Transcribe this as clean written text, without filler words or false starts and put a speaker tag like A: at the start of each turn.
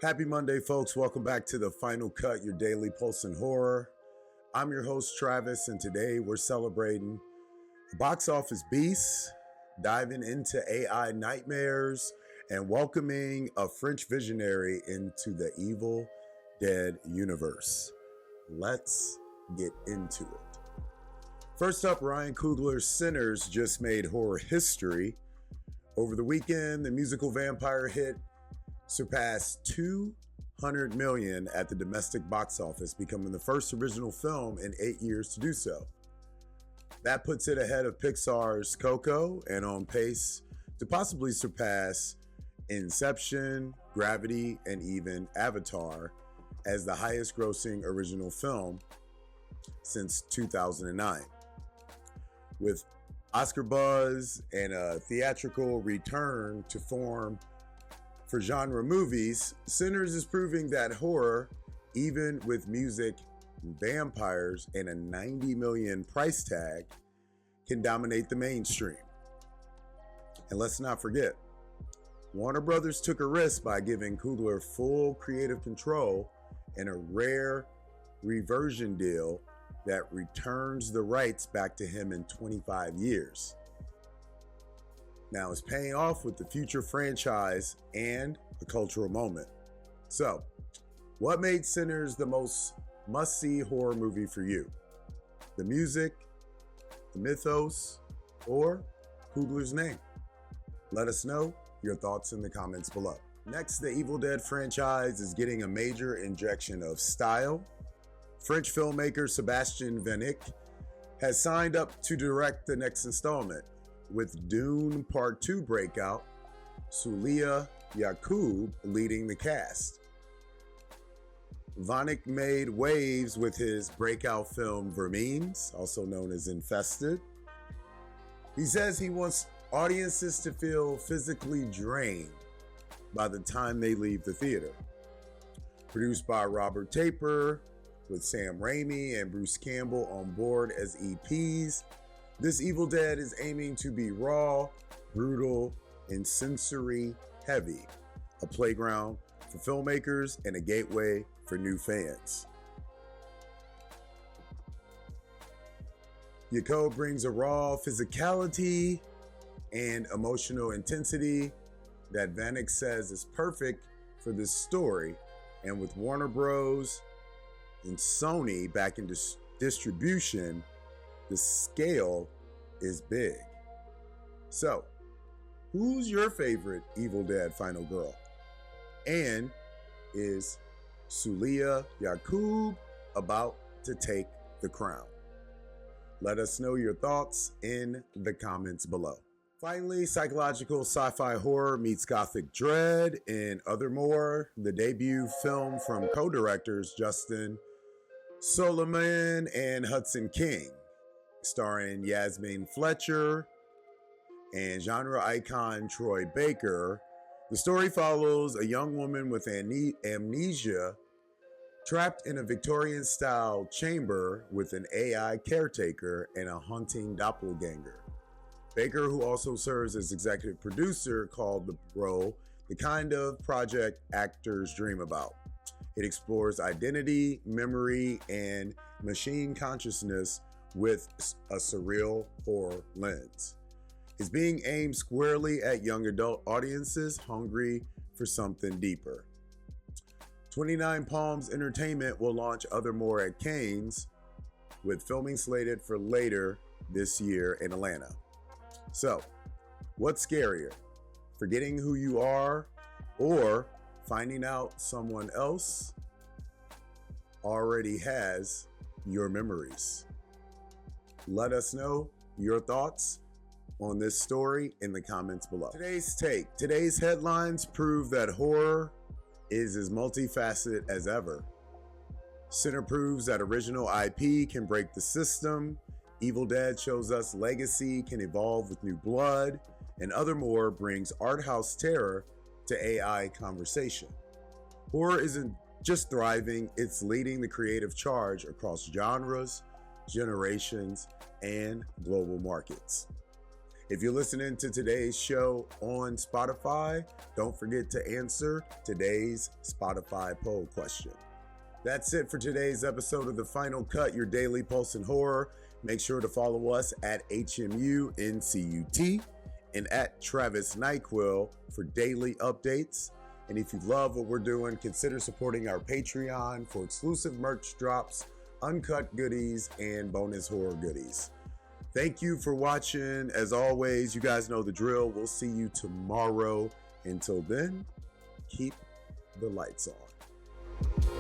A: Happy Monday, folks. Welcome back to The Final Cut, your daily pulse in horror. I'm your host, Travis, and today we're celebrating box office beasts, diving into AI nightmares, and welcoming a French visionary into the Evil Dead universe. Let's get into it. First up, Ryan Coogler's Sinners just made horror history. Over the weekend, the musical vampire hit surpassed 200 million at the domestic box office, becoming the first original film in 8 years to do so. That puts it ahead of Pixar's Coco and on pace to possibly surpass Inception, Gravity, and even Avatar as the highest grossing original film since 2009. With Oscar buzz and a theatrical return to form for genre movies, Sinners is proving that horror, even with music, vampires, and a $90 million price tag, can dominate the mainstream. And let's not forget, Warner Brothers took a risk by giving Coogler full creative control and a rare reversion deal that returns the rights back to him in 25 years. Now it's paying off with the future franchise and a cultural moment. So, what made Sinners the most must-see horror movie for you? The music, the mythos, or Coogler's name? Let us know your thoughts in the comments below. Next, the Evil Dead franchise is getting a major injection of style. French filmmaker Sébastien Vannick has signed up to direct the next installment, with Dune Part 2 breakout, Souheila Yacoub leading the cast. Vannick made waves with his breakout film Vermines, also known as Infested. He says he wants audiences to feel physically drained by the time they leave the theater. Produced by Robert Taper, with Sam Raimi and Bruce Campbell on board as EPs, this Evil Dead is aiming to be raw, brutal, and sensory heavy, a playground for filmmakers and a gateway for new fans. Yacoub brings a raw physicality and emotional intensity that Vannick says is perfect for this story, and with Warner Bros. And Sony back in distribution, the scale is big. So, who's your favorite Evil Dead final girl? And is Souheila Yacoub about to take the crown? Let us know your thoughts in the comments below. Finally, psychological sci-fi horror meets gothic dread in Othermor, the debut film from co-directors Justin Solomon and Hudson King, starring Yasmeen Fletcher and genre icon Troy Baker. The story follows a young woman with amnesia trapped in a Victorian-style chamber with an AI caretaker and a haunting doppelganger. Baker, who also serves as executive producer, called the role the kind of project actors dream about. It explores identity, memory, and machine consciousness with a surreal horror lens. It's being aimed squarely at young adult audiences hungry for something deeper. 29 Palms Entertainment will launch Othermor at Cannes, with filming slated for later this year in Atlanta. So, what's scarier? Forgetting who you are or finding out someone else already has your memories? Let us know your thoughts on this story in the comments below. Today's headlines prove that horror is as multifaceted as ever. Sinner proves that original IP can break the system. Evil Dead shows us legacy can evolve with new blood. And Othermor brings art house terror to AI conversation. Horror isn't just thriving, it's leading the creative charge across genres, generations, and global markets. If you're listening to today's show on Spotify, don't forget to answer today's Spotify poll question. That's it for today's episode of The Final Cut, your daily pulse in horror. Make sure to follow us at HMUNCUT and at Travis Nyquill for daily updates. And if you love what we're doing, consider supporting our Patreon for exclusive merch drops, uncut goodies, and bonus horror goodies. Thank you for watching. As always, you guys know the drill. We'll see you tomorrow. Until then, keep the lights on.